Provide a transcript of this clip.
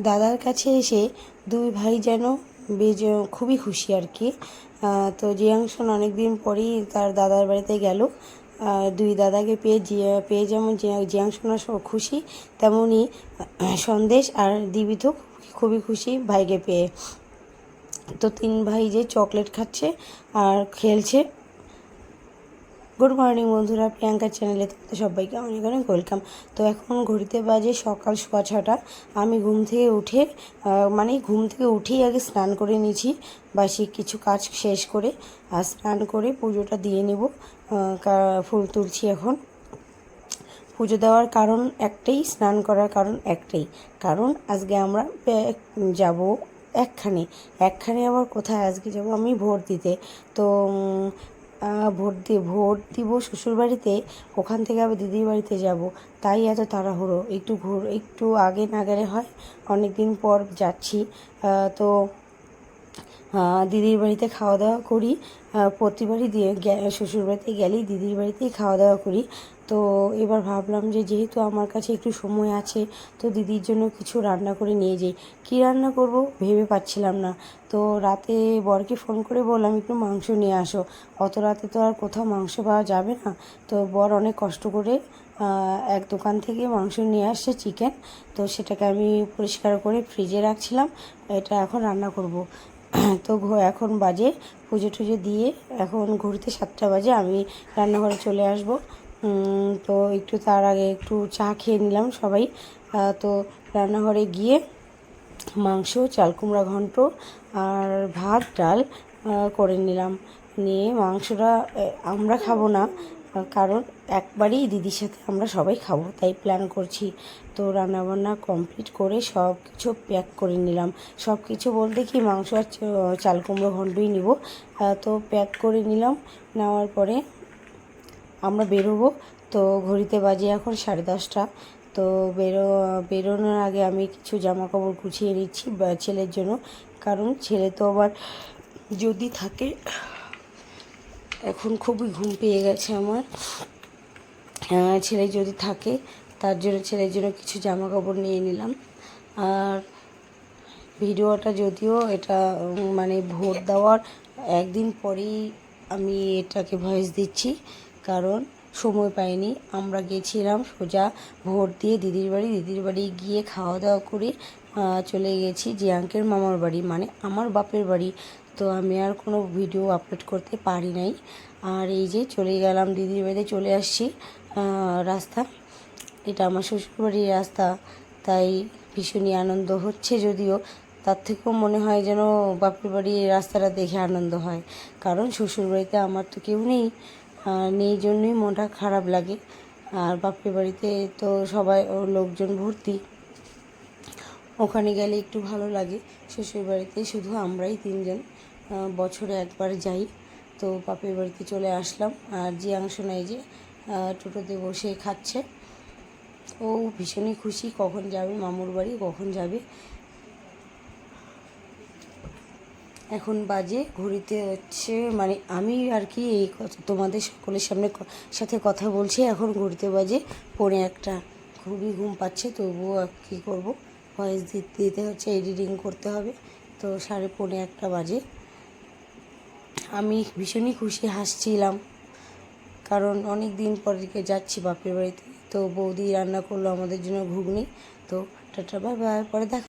দাদার কাছে এসে দুই ভাই যেন বেশ খুবই খুশি আর কি। তো জিয়াংশন অনেক দিন পরেই তার দাদার বাড়িতে গেল। দুই দাদাকে পেয়ে যেমন জিয়াংশন খুশি, তেমনি সন্দেশ আর দিবিথ খুবই খুশি ভাইকে পেয়ে। তো তিন ভাই যে চকলেট খাচ্ছে আর খেলছে। গুড মর্নিং বন্ধুরা, প্রিয়াঙ্কার চ্যানেলে তোমাদের সবাইকে অনেক অনেক ওয়েলকাম। তো এখন ঘড়িতে বাজে সকাল 6:15। আমি ঘুম থেকে উঠেই আগে স্নান করে নিয়েছি, বাসি কিছু কাজ শেষ করে। আর স্নান করে পুজোটা দিয়ে নেব। ফুল তুলছি এখন। পুজো দেওয়ার কারণ একটাই, স্নান করার কারণ একটাই, কারণ আজকে আমরা যাব একখানে আবার কোথায়, আজকে যাব আমি ভোট দিতে। তো ভোট দিব শ্বশুরবাড়িতে, ওখান থেকে আবার দিদির বাড়িতে যাব। তাই এত তাড়াহুড়ো, একটু আগে না গেলে হয়। অনেক দিন পর যাচ্ছি। তো দিদির বাড়িতে খাওয়া দাওয়া করি। প্রতিবারই শ্বশুরবাড়িতে গেলেই দিদির বাড়িতেই খাওয়া দাওয়া করি। তো এবার ভাবলাম যে যেহেতু আমার কাছে একটু সময় আছে, তো দিদির জন্য কিছু রান্না করে নিয়ে যাই। কী রান্না করব ভেবে পাচ্ছিলাম না। তো রাতে বরকে ফোন করে বললাম একটু মাংস নিয়ে আসো। অত রাতে তো আর কোথাও মাংস পাওয়া যাবে না। তো বর অনেক কষ্ট করে এক দোকান থেকে মাংস নিয়ে আসছে, চিকেন। তো সেটাকে আমি পরিষ্কার করে ফ্রিজে রাখছিলাম, এটা এখন রান্না করব। তো এখন বাজে পুজো টুজো দিয়ে, এখন ঘুরতে 7টা বাজে, আমি রান্নাঘরে চলে আসব। তো একটু তার আগে একটু চা খেয়ে নিলাম সবাই। তো রান্নাঘরে গিয়ে মাংস, চাল কুমড়া ঘন্ট আর ভাত ডাল করে নিলাম। নিয়ে মাংসটা আমরা খাবো না, কারণ একবারেই দিদির সাথে আমরা সবাই খাবো, তাই প্ল্যান করছি। তো রান্নাবান্না কমপ্লিট করে সব কিছু প্যাক করে নিলাম। সব কিছু বলতে কি, মাংস আর চাল কুমড়ো ঘন্টই নিব। তো প্যাক করে নিলাম। নেওয়ার পরে আমরা বেরোবো। তো ঘড়িতে বাজে এখন 10:30। তো বেরোনোর আগে আমি কিছু জামা কাপড় গুছিয়ে নিচ্ছি ছেলের জন্য, কারণ ছেলে তো আবার যদি থাকে, এখন খুবই ঘুম পেয়ে গেছে আমার। ছেলে যদি থাকে, তার জন্য ছেলের জন্য কিছু জামা কাপড় নিয়ে নিলাম। আর ভিডিওটা যদিও এটা মানে ভোট দেওয়ার একদিন পরেই আমি এটাকে ভয়েস দিচ্ছি, কারণ সময় পাইনি। আমরা গেছিলাম সোজা ভোট দিয়ে দিদির বাড়ি গিয়ে খাওয়া দাওয়া করে চলে গেছি জিয়াঙ্কের মামার বাড়ি, মানে আমার বাপের বাড়ি। তো আমি আর কোনো ভিডিও আপলোড করতে পারি নাই। আর এই যে চলে গেলাম, দিদির বাড়িতে চলে আসছি। রাস্তা এটা আমার শ্বশুরবাড়ির রাস্তা, তাই ভীষণই আনন্দ হচ্ছে। যদিও তার থেকেও মনে হয় যেন বাপের বাড়ির রাস্তাটা দেখে আনন্দ হয়, কারণ শ্বশুরবাড়িতে আমার তো কেউ নেই জন্যই মনটা খারাপ লাগে। আর বাপের বাড়িতে তো সবাই লোকজন ভর্তি, ওখানে গেলে একটু ভালো লাগে। শ্বশুরবাড়িতে শুধু আমরাই তিনজন বছরে একবার যাই। তো বাপের বাড়িতে চলে আসলাম। আর জিয়াংশন এই যে টোটোতে বসে খাচ্ছে, ও ভীষণই খুশি, কখন যাবে মামুর বাড়ি, কখন যাবে। এখন বাজে ঘড়িতে হচ্ছে, মানে আমি আর কি এই তোমাদের সকলের সাথে কথা বলছি, এখন ঘড়িতে বাজে 1:45। খুবই ঘুম পাচ্ছে, তবুও কী করব, ভয়েস দিতে হচ্ছে, এডিটিং করতে হবে। তো 1:45 বাজে। আমি ভীষণই খুশি, হাসছিলাম, কারণ অনেক দিন পর যাচ্ছি বাপের বাড়িতে। তো বৌদি রান্না করলো আমাদের জন্য ঘুগনি। তো টাটা, বাই বাই, পরে দেখা।